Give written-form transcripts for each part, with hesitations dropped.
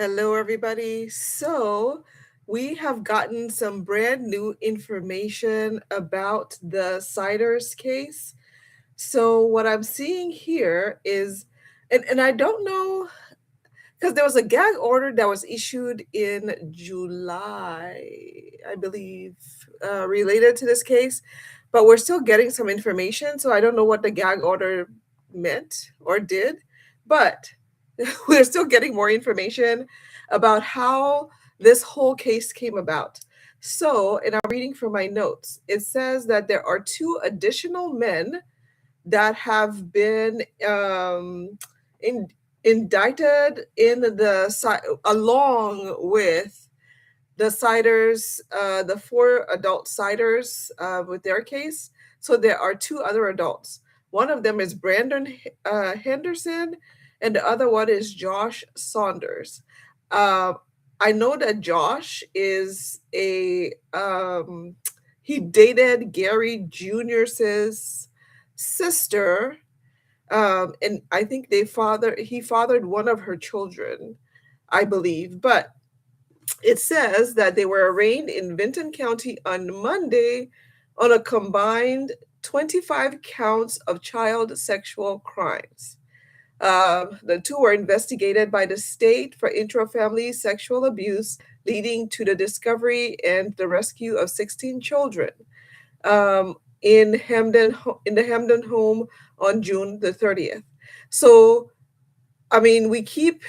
Hello, everybody. So, we have gotten some brand new information about the Siders case. So, what I'm seeing here is, and I don't know, because there was a gag order that was issued in July, I believe, related to this case, but we're still getting some information. So, I don't know what the gag order meant or did, but we're still getting more information about how this whole case came about. So, and I'm reading from my notes, it says that there are two additional men that have been in, indicted in along with the Siders, the four adult Siders with their case. So there are two other adults. One of them is Brandon Henderson, and the other one is Josh Saunders. Uh, I know that Josh is he dated Gary Jr.'s sister, and I think he fathered one of her children, I believe. But it says that they were arraigned in Vinton County on Monday on a combined 25 counts of child sexual crimes. The two were investigated by the state for intrafamily sexual abuse, leading to the discovery and the rescue of 16 children in the Hamden home on June the 30th. So I mean, we keep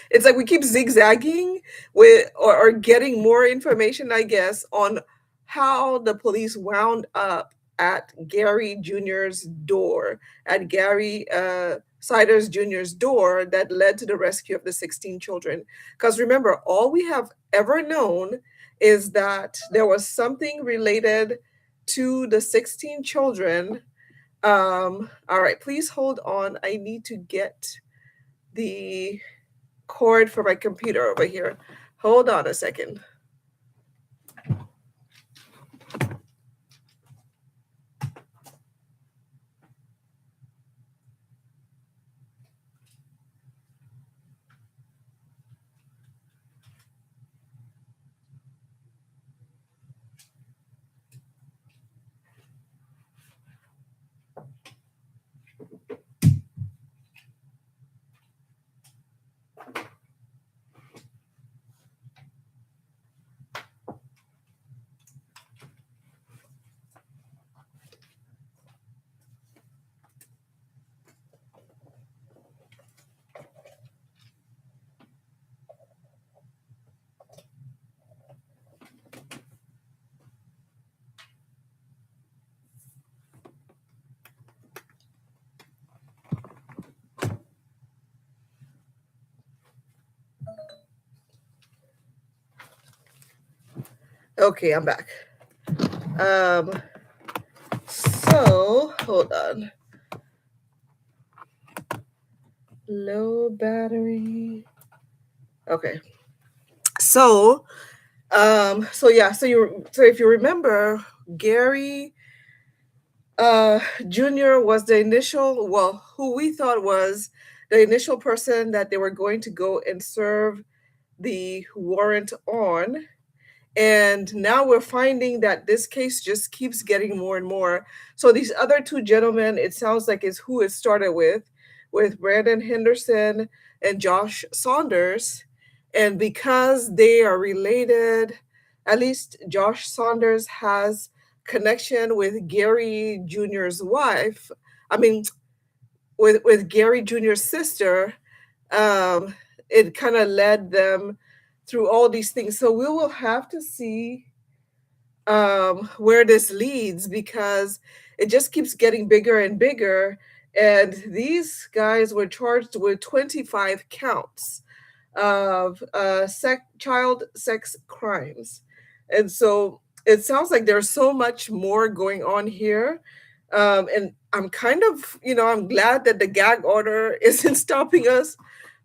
it's like we keep zigzagging with or getting more information, I guess, on how the police wound up at Gary Jr.'s door, at Gary Siders Jr.'s door that led to the rescue of the 16 children. Because remember, all we have ever known is that there was something related to the 16 children. All right, please hold on. I need to get the cord for my computer over here. Hold on a second. Okay, I'm back. So hold on. Low battery. Okay. So so if you remember, Gary Jr. was the initial, well, who we thought was the initial person that they were going to go and serve the warrant on. And now we're finding that this case just keeps getting more and more. So these other two gentlemen, it sounds like is who it started with Brandon Henderson and Josh Saunders. And because they are related, at least Josh Saunders has connection with Gary Jr.'s wife. I mean, with Gary Jr.'s sister, um, it kind of led them through all these things. So we will have to see where this leads because it just keeps getting bigger and bigger. And these guys were charged with 25 counts of child sex crimes. And so it sounds like there's so much more going on here. And I'm kind of, I'm glad that the gag order isn't stopping us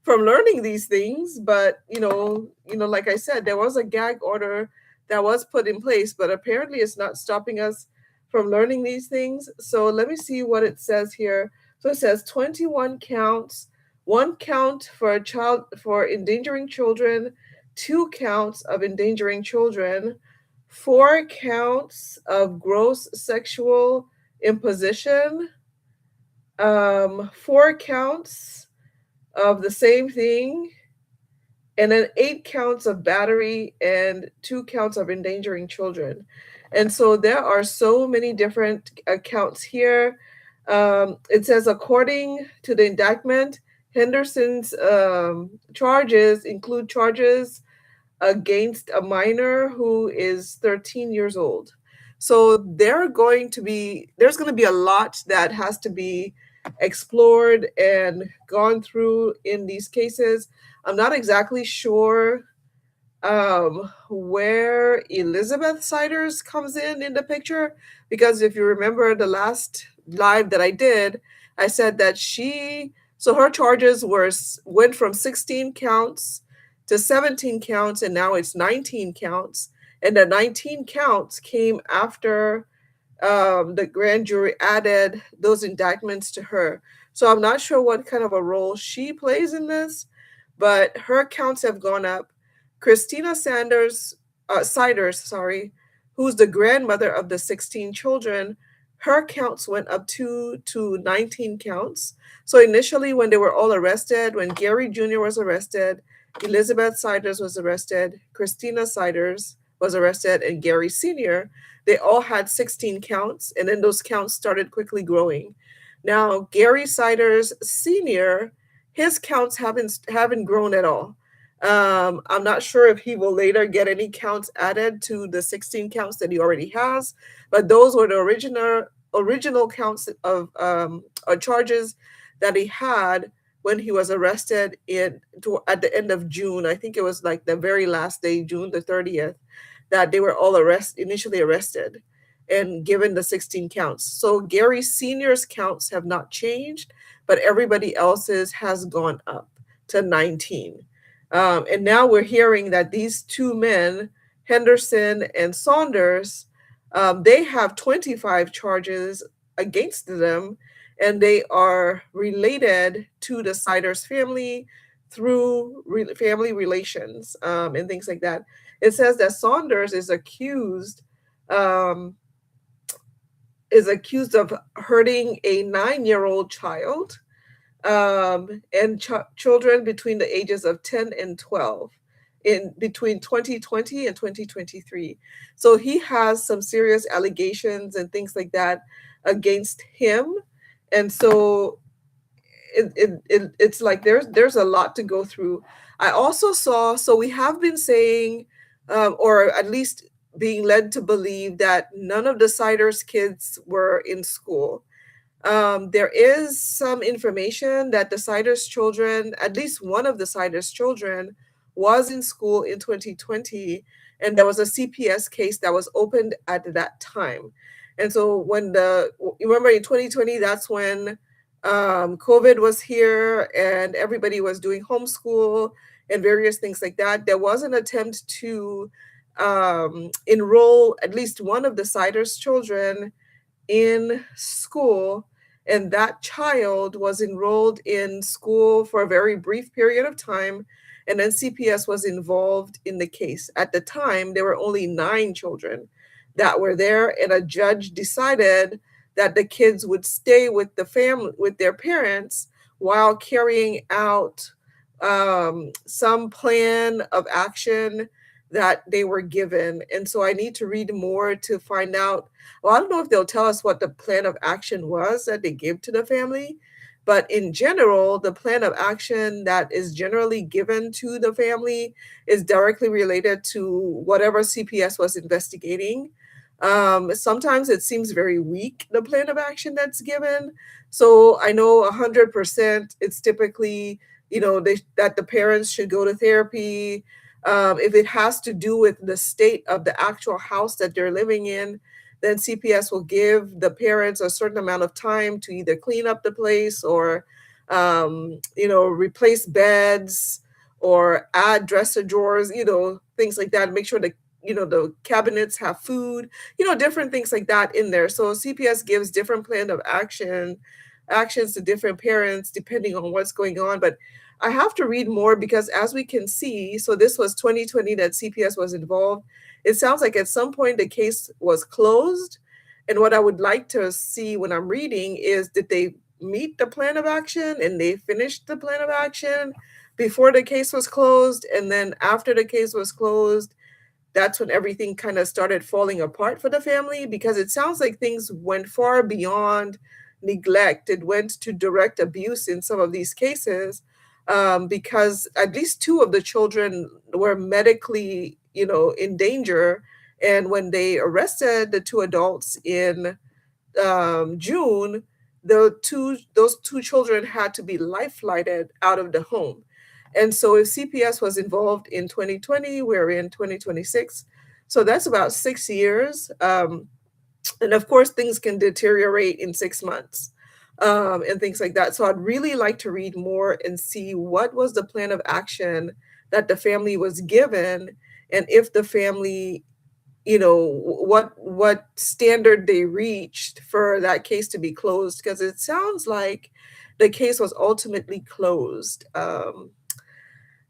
from learning these things. But, like I said, there was a gag order that was put in place, but apparently it's not stopping us from learning these things. So let me see what it says here. So it says 21 counts one count for a child for endangering children, two counts of endangering children, four counts of gross sexual imposition, four counts of the same thing, and then eight counts of battery and two counts of endangering children. And so there are so many different counts here. It says, according to the indictment, Henderson's charges include charges against a minor who is 13 years old. So there's going to be a lot that has to be explored and gone through in these cases. I'm not exactly sure where Elizabeth Siders comes in the picture, because if you remember the last live that I did, I said that her charges went from 16 counts to 17 counts, and now it's 19 counts, and the 19 counts came after the grand jury added those indictments to her. So I'm not sure what kind of a role she plays in this, but her counts have gone up. Christina Siders, sorry, who's the grandmother of the 16 children, her counts went up to 19 counts. So initially, when they were all arrested, when Gary Jr. was arrested, Elizabeth Siders was arrested, Christina Siders was arrested, and Gary Sr., they all had 16 counts, and then those counts started quickly growing. Now, Gary Siders Sr., his counts haven't grown at all. I'm not sure if he will later get any counts added to the 16 counts that he already has, but those were the original counts of or charges that he had when he was arrested at the end of June. I think it was like the very last day, June the 30th, that they were all initially arrested and given the 16 counts. So Gary Sr.'s counts have not changed, but everybody else's has gone up to 19. And now we're hearing that these two men, Henderson and Saunders, they have 25 charges against them, and they are related to the Siders family through family relations and things like that. It says that Saunders um, is accused of hurting a 9-year-old child and children between the ages of 10 and 12 in between 2020 and 2023. So he has some serious allegations and things like that against him. And so it's like there's a lot to go through. I also saw, so we have been saying, or at least being led to believe, that none of the Siders kids were in school. There is some information that the Siders children, at least one of the Siders children, was in school in 2020, and there was a CPS case that was opened at that time. And so you remember in 2020, that's when COVID was here and everybody was doing homeschool and various things like that. There was an attempt to enroll at least one of the Siders children in school, and that child was enrolled in school for a very brief period of time, and then CPS was involved in the case. At the time, there were only 9 children that were there, and a judge decided that the kids would stay with the family, with their parents, while carrying out some plan of action that they were given. And so I need to read more to find out. Well, I don't know if they'll tell us what the plan of action was that they gave to the family, but in general, the plan of action that is generally given to the family is directly related to whatever CPS was investigating. Sometimes it seems very weak, the plan of action that's given. So I know 100% it's typically, that the parents should go to therapy. If it has to do with the state of the actual house that they're living in, then CPS will give the parents a certain amount of time to either clean up the place or, replace beds or add dresser drawers, things like that. Make sure that, the cabinets have food, different things like that in there. So CPS gives different plan of action actions to different parents depending on what's going on. But I have to read more because as we can see, so this was 2020 that CPS was involved. It sounds like at some point the case was closed. And what I would like to see when I'm reading is, did they meet the plan of action and they finished the plan of action before the case was closed? And then after the case was closed, that's when everything kind of started falling apart for the family, because it sounds like things went far beyond neglect. It went to direct abuse in some of these cases, because at least two of the children were medically, in danger. And when they arrested the two adults in June, those two children had to be life flighted out of the home. And so if CPS was involved in 2020, we're in 2026. So that's about 6 years. And of course, things can deteriorate in 6 months, and things like that. So I'd really like to read more and see what was the plan of action that the family was given, and if the family, what standard they reached for that case to be closed, because it sounds like the case was ultimately closed.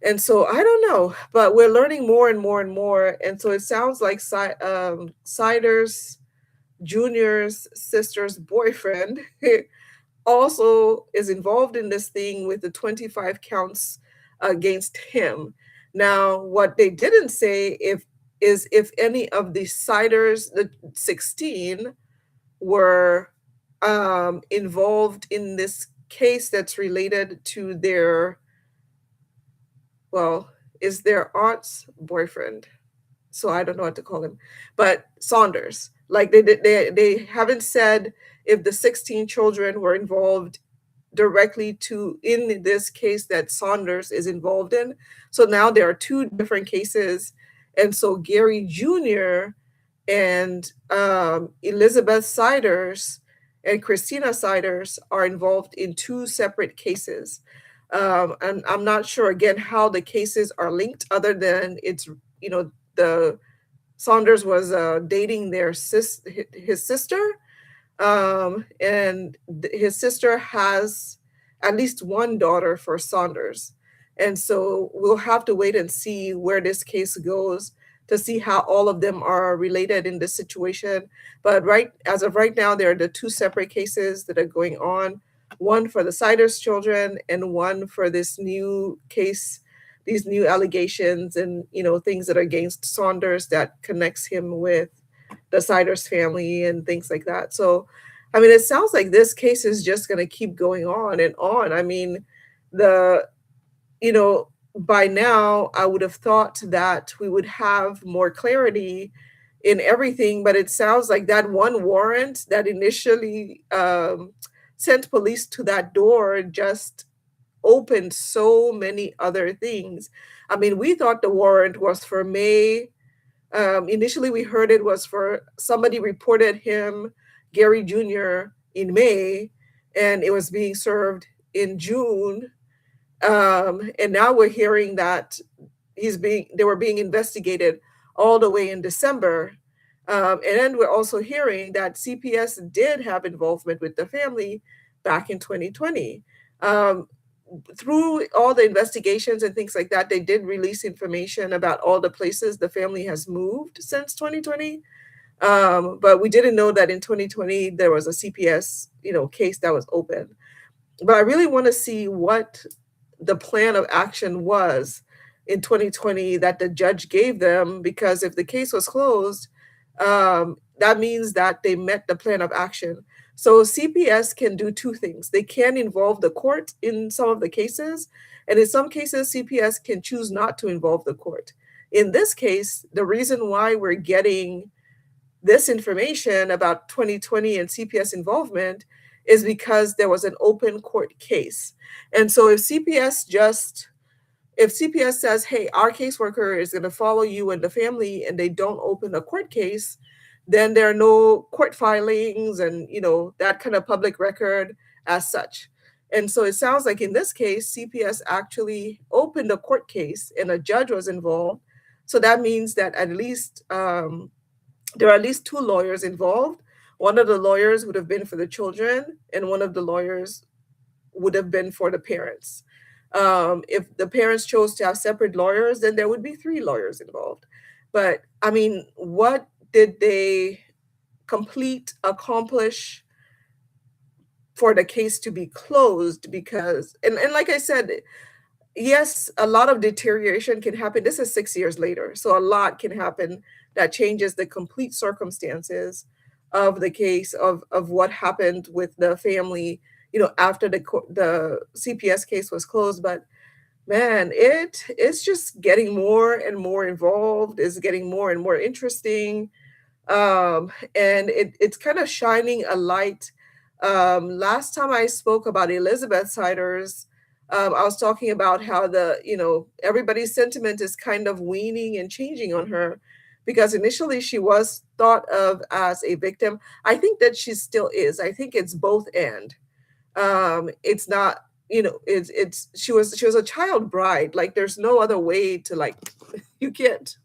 And so I don't know, but we're learning more and more and more. And so it sounds like Sider's Junior's sister's boyfriend also is involved in this thing with the 25 counts against him. Now, what they didn't say if any of the Siders, the 16, were involved in this case that's related to their, well, is their aunt's boyfriend. So I don't know what to call him, but Saunders. Like they haven't said if the 16 children were involved directly to in this case that Saunders is involved in. So now there are two different cases, and so Gary Jr. and Elizabeth Siders and Christina Siders are involved in two separate cases. And I'm not sure again how the cases are linked, other than it's, the Saunders was dating his sister, and his sister has at least one daughter for Saunders. And so we'll have to wait and see where this case goes to see how all of them are related in this situation. But as of right now, there are the two separate cases that are going on, one for the Siders children and one for this new case, these new allegations and, things that are against Saunders that connects him with the Siders family and things like that. So, I mean, it sounds like this case is just going to keep going on and on. I mean, by now I would have thought that we would have more clarity in everything, but it sounds like that one warrant that initially sent police to that door just opened so many other things. I mean, we thought the warrant was for May. Initially, we heard it was for somebody reported him, Gary Jr., in May, and it was being served in June. And now we're hearing that they were being investigated all the way in December. And then we're also hearing that CPS did have involvement with the family back in 2020. Through all the investigations and things like that, they did release information about all the places the family has moved since 2020. But we didn't know that in 2020 there was a CPS, case that was open. But I really want to see what the plan of action was in 2020 that the judge gave them, because if the case was closed, that means that they met the plan of action. So CPS can do two things. They can involve the court in some of the cases, and in some cases, CPS can choose not to involve the court. In this case, the reason why we're getting this information about 2020 and CPS involvement is because there was an open court case. And so if CPS says, hey, our caseworker is going to follow you and the family, and they don't open a court case, then there are no court filings and, that kind of public record as such. And so it sounds like in this case, CPS actually opened a court case and a judge was involved. So that means that at least there are at least two lawyers involved. One of the lawyers would have been for the children, and one of the lawyers would have been for the parents. If the parents chose to have separate lawyers, then there would be three lawyers involved. But I mean, what did they accomplish for the case to be closed? Because, and like I said, yes, a lot of deterioration can happen. This is 6 years later, so a lot can happen that changes the complete circumstances of the case, of what happened with the family, after the CPS case was closed. But man, it's just getting more and more involved, is getting more and more interesting, and it's kind of shining a light. Last time I spoke about Elizabeth Siders, I was talking about how everybody's sentiment is kind of weaning and changing on her, because initially she was thought of as a victim. I think that she still is. I think it's both and. It's not, it's she was a child bride. Like, there's no other way to, like, you can't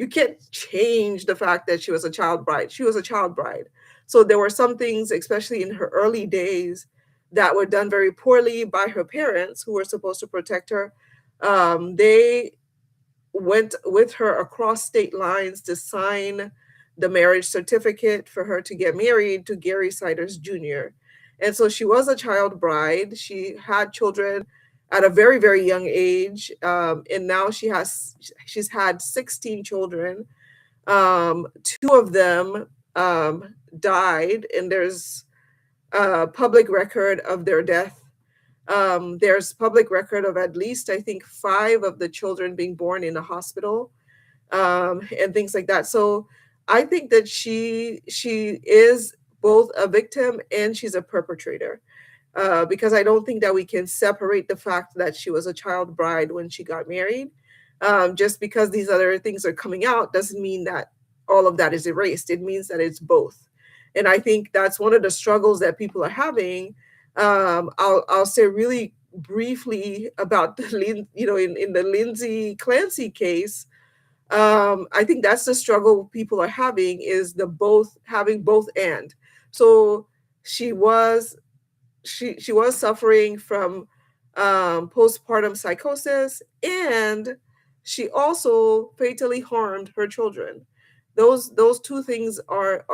you can't change the fact that she was a child bride. She was a child bride. So there were some things, especially in her early days, that were done very poorly by her parents, who were supposed to protect her. They went with her across state lines to sign the marriage certificate for her to get married to Gary Siders Jr. And so she was a child bride. She had children at a very, very young age. And now she's had 16 children. Two of them died, and there's public record of their death. There's public record of at least, I think, five of the children being born in a hospital, and things like that. So I think that she is both a victim and she's a perpetrator, because I don't think that we can separate the fact that she was a child bride when she got married. Just because these other things are coming out doesn't mean that all of that is erased. It means that it's both. And I think that's one of the struggles that people are having. I'll say really briefly about in the Lindsay Clancy case. I think that's the struggle people are having, is the both having both and. So she was she was suffering from postpartum psychosis, and she also fatally harmed her children. Those two things are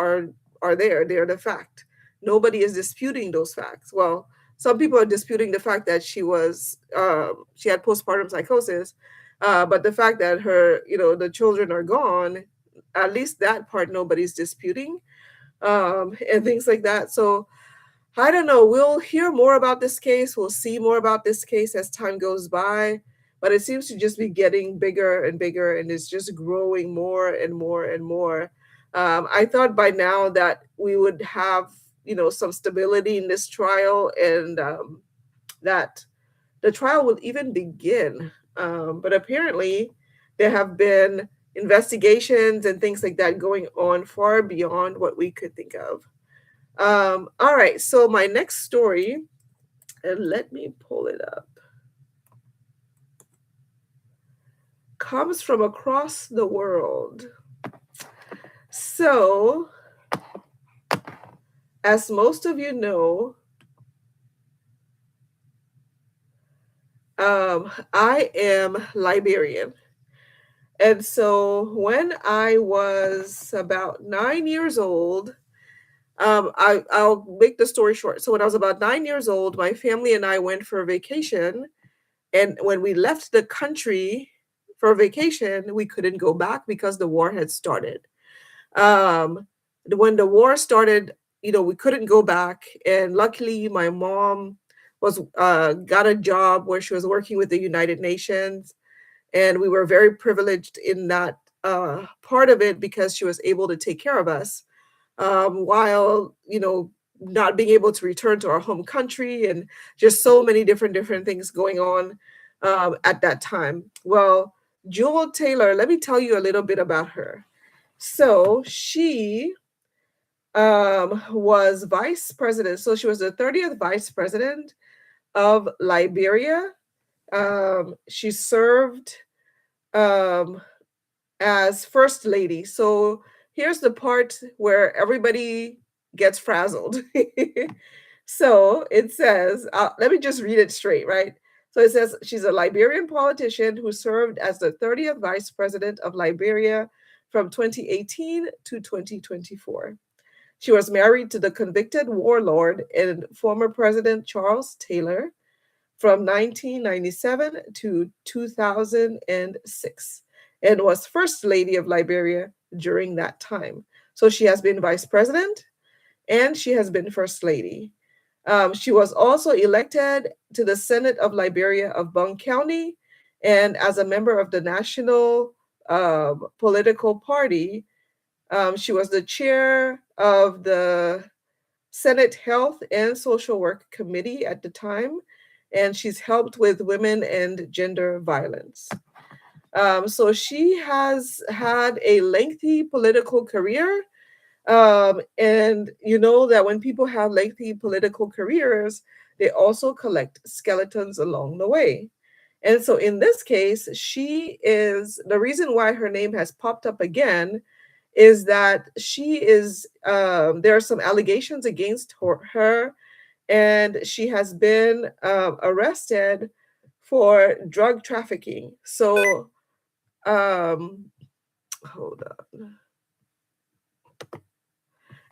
there. They're the fact. Nobody is disputing those facts. Well, some people are disputing the fact that she had postpartum psychosis, but the fact that the children are gone, at least that part nobody's disputing, and things like that. So I don't know. We'll hear more about this case. We'll see more about this case as time goes by, but it seems to just be getting bigger and bigger, and it's just growing more and more and more. I thought by now that we would have, some stability in this trial, and that the trial will even begin. But apparently, there have been investigations and things like that going on far beyond what we could think of. All right, so my next story, and let me pull it up, comes from across the world. So, as most of you know, I am Liberian. And so when I was about 9 years old, I'll make the story short. So when I was about 9 years old, my family and I went for a vacation. And when we left the country for vacation, we couldn't go back because the war had started. Um, when the war started, we couldn't go back. And luckily, my mom was got a job where she was working with the United Nations. And we were very privileged in that part of it, because she was able to take care of us, while not being able to return to our home country, and just so many different things going on at that time. Well, Jewel Taylor, let me tell you a little bit about her. So she was vice president. So she was the 30th vice president of Liberia. She served um, as first lady. So here's the part where everybody gets frazzled. So it says, let me just read it straight, right? So it says she's a Liberian politician who served as the 30th vice president of Liberia from 2018 to 2024. She was married to the convicted warlord and former President Charles Taylor from 1997 to 2006 and was First Lady of Liberia during that time. So she has been vice president and she has been First Lady. She was also elected to the Senate of Liberia of Bong County, and as a member of the National Political Party, she was the chair of the Senate Health and Social Work Committee at the time, and she's helped with women and gender violence. So she has had a lengthy political career. And you know that when people have lengthy political careers, they also collect skeletons along the way. And so in this case, she is the reason why her name has popped up again is that she is, there are some allegations against her and she has been arrested for drug trafficking. So, um, hold on.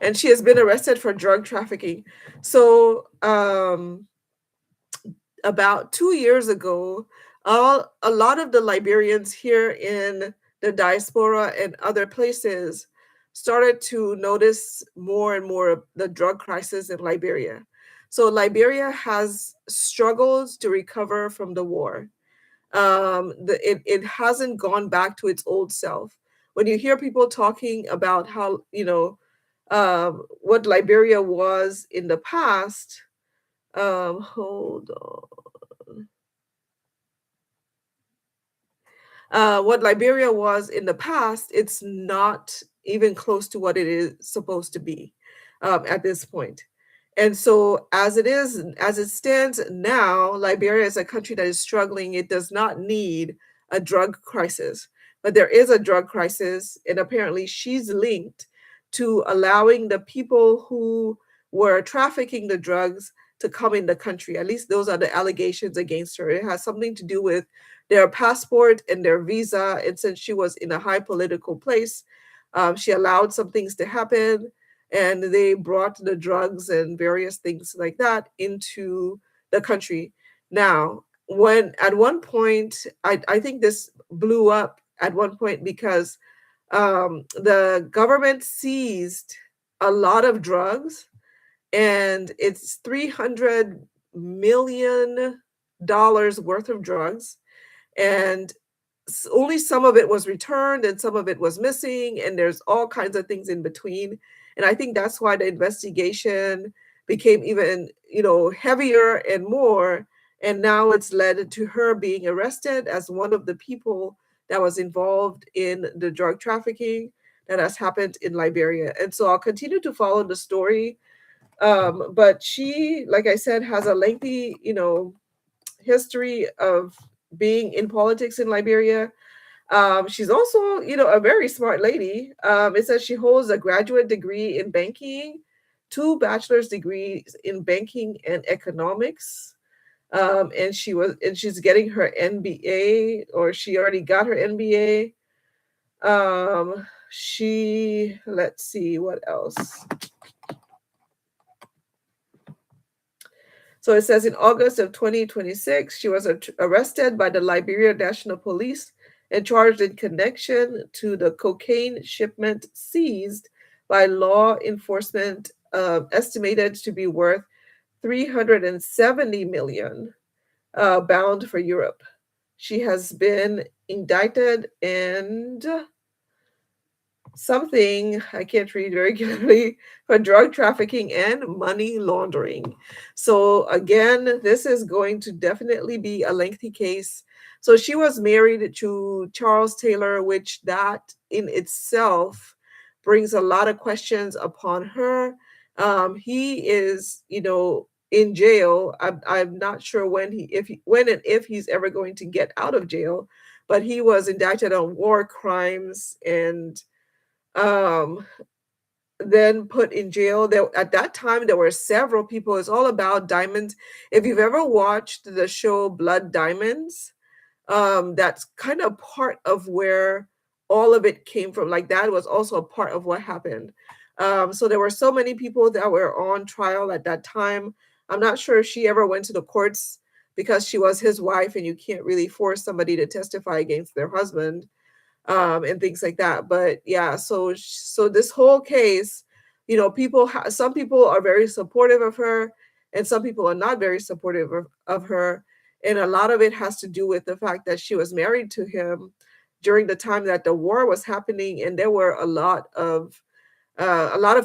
And she has been arrested for drug trafficking. So, about 2 years ago, a lot of the Liberians here in the diaspora and other places started to notice more and more of the drug crisis in Liberia. So Liberia has struggled to recover from the war. It hasn't gone back to its old self. When you hear people talking about how, what Liberia was in the past, hold on. What Liberia was in the past, it's not even close to what it is supposed to be at this point. And so, as it stands now, Liberia is a country that is struggling. It does not need a drug crisis, but there is a drug crisis, and apparently, she's linked to allowing the people who were trafficking the drugs to come in the country. At least those are the allegations against her. It has something to do with their passport and their visa. And since she was in a high political place, she allowed some things to happen and they brought the drugs and various things like that into the country. Now, when at one point, I think this blew up at one point because the government seized a lot of drugs and it's $300 million worth of drugs and only some of it was returned and some of it was missing and there's all kinds of things in between, and I think that's why the investigation became even heavier and more, and now it's led to her being arrested as one of the people that was involved in the drug trafficking that has happened in Liberia. And so I'll continue to follow the story, but she, like I said, has a lengthy history of being in politics in Liberia. She's also, a very smart lady. It says she holds a graduate degree in banking, two bachelor's degrees in banking and economics. And she's getting her MBA, or she already got her MBA. Let's see what else. So it says in August of 2026, she was arrested by the Liberia National Police and charged in connection to the cocaine shipment seized by law enforcement, estimated to be worth 370 million, bound for Europe. She has been indicted and something I can't read very clearly for drug trafficking and money laundering. So again, this is going to definitely be a lengthy case. So she was married to Charles Taylor, which that in itself brings a lot of questions upon her. He is, in jail. I'm not sure when and if he's ever going to get out of jail, but he was indicted on war crimes and um, then put in jail. There at that time there were several people. It's all about diamonds. If you've ever watched the show Blood Diamonds, that's kind of part of where all of it came from. Like that was also a part of what happened. So there were so many people that were on trial at that time. I'm not sure if she ever went to the courts because she was his wife, and you can't really force somebody to testify against their husband, and things like that. But yeah, so this whole case, some people are very supportive of her, and some people are not very supportive of her, and a lot of it has to do with the fact that she was married to him during the time that the war was happening, and there were a lot of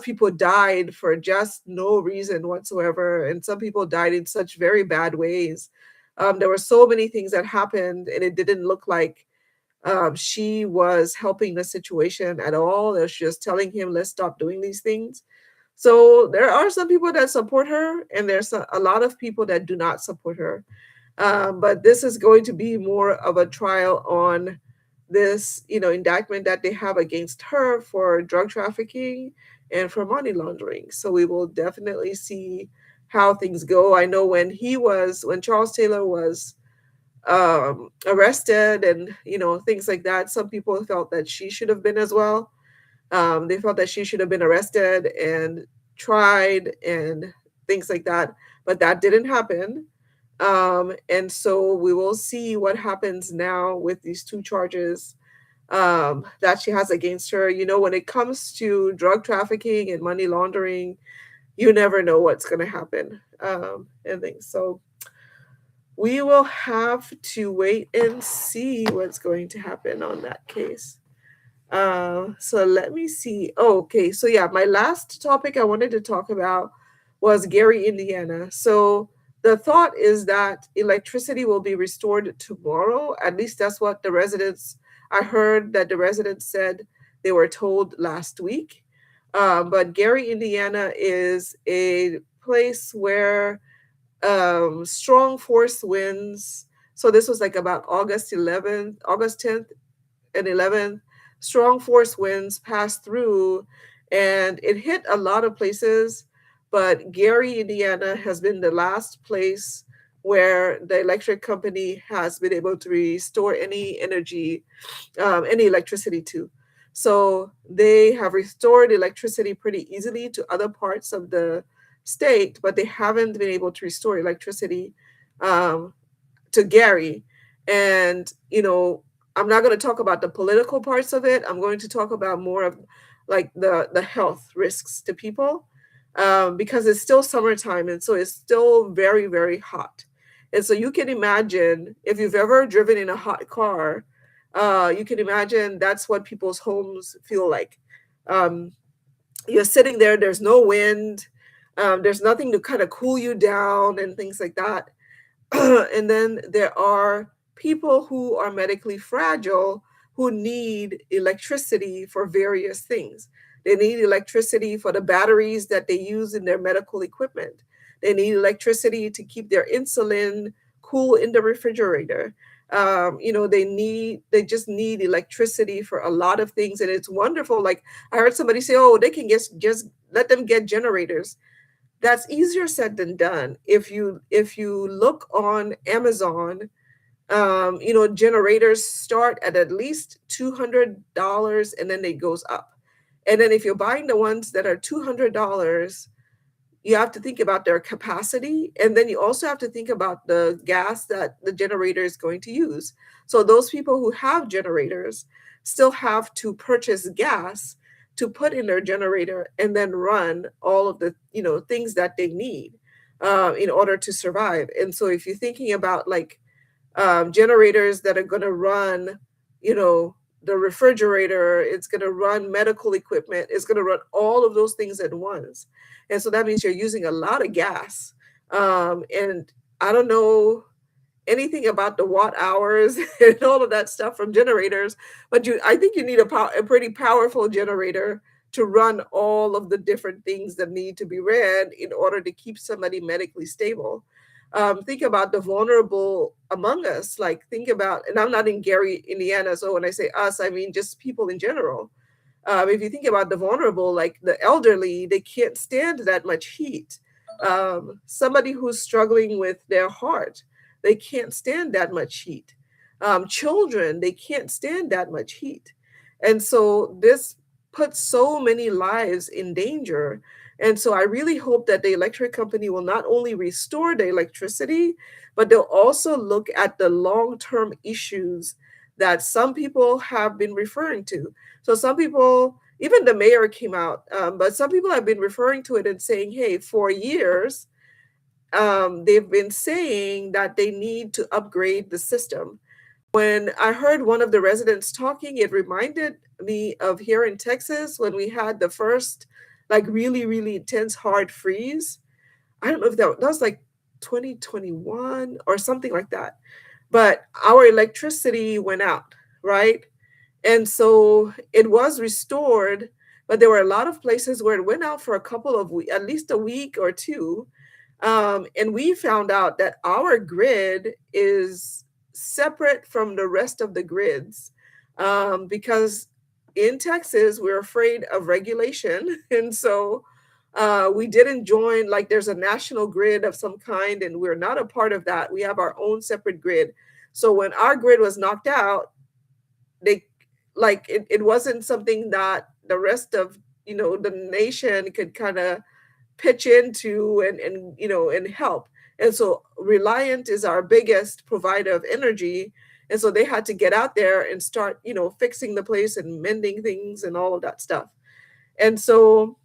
people died for just no reason whatsoever, and some people died in such very bad ways. There were so many things that happened, and it didn't look like she was helping the situation at all. She was just telling him, let's stop doing these things. So there are some people that support her, and there's a lot of people that do not support her. But this is going to be more of a trial on this, indictment that they have against her for drug trafficking and for money laundering. So we will definitely see how things go. I know when Charles Taylor was arrested, and things like that, some people felt that she should have been as well. They felt that she should have been arrested and tried and things like that, but that didn't happen. And so we will see what happens now with these two charges that she has against her. When it comes to drug trafficking and money laundering, you never know what's going to happen, and things. So we will have to wait and see what's going to happen on that case. So let me see. Oh, okay. So yeah, my last topic I wanted to talk about was Gary, Indiana. So the thought is that electricity will be restored tomorrow. At least that's what I heard that the residents said they were told last week. But Gary, Indiana is a place where strong force winds. So this was like about August 10th and 11th. Strong force winds passed through, and it hit a lot of places. But Gary, Indiana has been the last place where the electric company has been able to restore any energy, any electricity to. So they have restored electricity pretty easily to other parts of the state, but they haven't been able to restore electricity um, to Gary. And, I'm not going to talk about the political parts of it. I'm going to talk about more of like the health risks to people, because it's still summertime. And so it's still very, very hot. And so you can imagine if you've ever driven in a hot car, you can imagine that's what people's homes feel like. Um, you're sitting there, there's no wind, there's nothing to kind of cool you down and things like that. And then there are people who are medically fragile who need electricity for various things. They need electricity for the batteries that they use in their medical equipment. They need electricity to keep their insulin cool in the refrigerator. They just need electricity for a lot of things, and it's wonderful. Like I heard somebody say, "Oh, they can just let them get generators." That's easier said than done. If you look on Amazon, generators start at least $200, and then it goes up. And then if you're buying the ones that are $200, you have to think about their capacity, and then you also have to think about the gas that the generator is going to use. So those people who have generators still have to purchase gas to put in their generator and then run all of the things that they need in order to survive. And so if you're thinking about like generators that are going to run, you know, the refrigerator, it's going to run medical equipment, it's going to run all of those things at once. And so that means you're using a lot of gas. And I don't know anything about the watt hours and all of that stuff from generators, but I think you need a pretty powerful generator to run all of the different things that need to be ran in order to keep somebody medically stable. Think about the vulnerable among us. Like think about, and I'm not in Gary, Indiana, so when I say us, I mean just people in general. If you think about the vulnerable, like the elderly, they can't stand that much heat. Somebody who's struggling with their heart, they can't stand that much heat. Children, they can't stand that much heat. And so this puts so many lives in danger. And so I really hope that the electric company will not only restore the electricity, but they'll also look at the long term issues that some people have been referring to. So some people, even the mayor came out, but some people have been referring to it and saying, hey, for years, they've been saying that they need to upgrade the system. When I heard one of the residents talking, it reminded me of here in Texas when we had the first, like, really, really intense hard freeze. I don't know if that was like 2021 or something like that. But our electricity went out, right? And so it was restored, but there were a lot of places where it went out for a couple of weeks, at least a week or two. And we found out that our grid is separate from the rest of the grids, because in Texas, we're afraid of regulation. And so we didn't join, like, there's a national grid of some kind, and we're not a part of that. We have our own separate grid. So when our grid was knocked out, they like it wasn't something that the rest of the nation could kind of pitch into and help. And so Reliant is our biggest provider of energy, and so they had to get out there and start fixing the place and mending things and all of that stuff. And so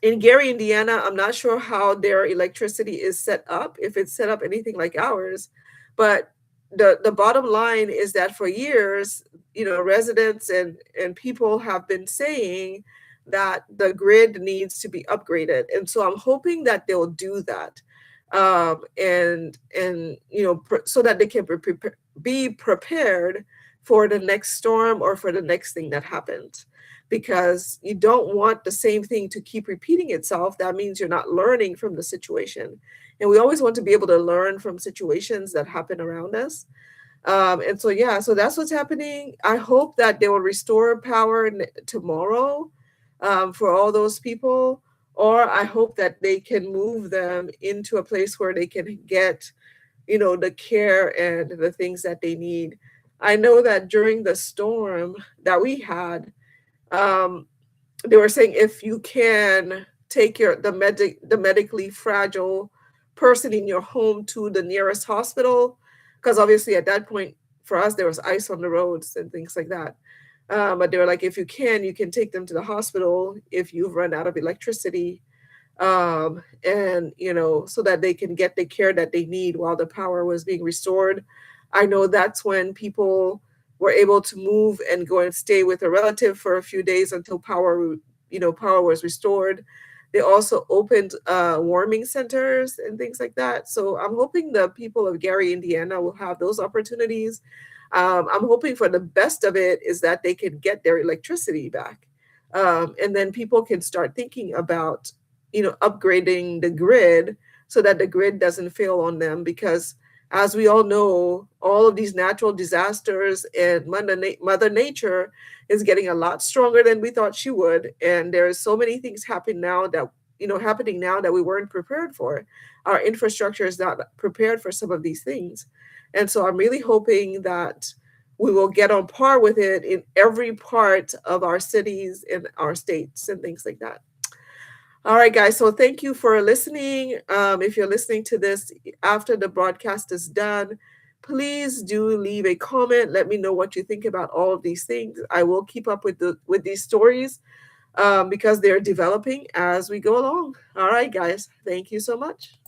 in Gary, Indiana, I'm not sure how their electricity is set up, if it's set up anything like ours, but the bottom line is that for years, residents and people have been saying that the grid needs to be upgraded, and so I'm hoping that they'll do that, and so that they can be prepared for the next storm or for the next thing that happens, because you don't want the same thing to keep repeating itself. That means you're not learning from the situation. And we always want to be able to learn from situations that happen around us. And so, yeah, so that's what's happening. I hope that they will restore power tomorrow, for all those people, or I hope that they can move them into a place where they can get, the care and the things that they need. I know that during the storm that we had, um, they were saying if you can take the medically fragile person in your home to the nearest hospital, because obviously at that point for us there was ice on the roads and things like that. But they were like, if you can take them to the hospital if you've run out of electricity, and so that they can get the care that they need while the power was being restored. I know that's when people were able to move and go and stay with a relative for a few days until power was restored. They also opened warming centers and things like that. So I'm hoping the people of Gary, Indiana will have those opportunities. I'm hoping for the best of it is that they can get their electricity back. And then people can start thinking about, upgrading the grid so that the grid doesn't fail on them. Because as we all know, all of these natural disasters and Mother Nature is getting a lot stronger than we thought she would. And there's so many things happening now that we weren't prepared for. Our infrastructure is not prepared for some of these things. And so I'm really hoping that we will get on par with it in every part of our cities and our states and things like that. All right, guys. So thank you for listening. If you're listening to this after the broadcast is done, please do leave a comment. Let me know what you think about all of these things. I will keep up with these stories, because they're developing as we go along. All right, guys. Thank you so much.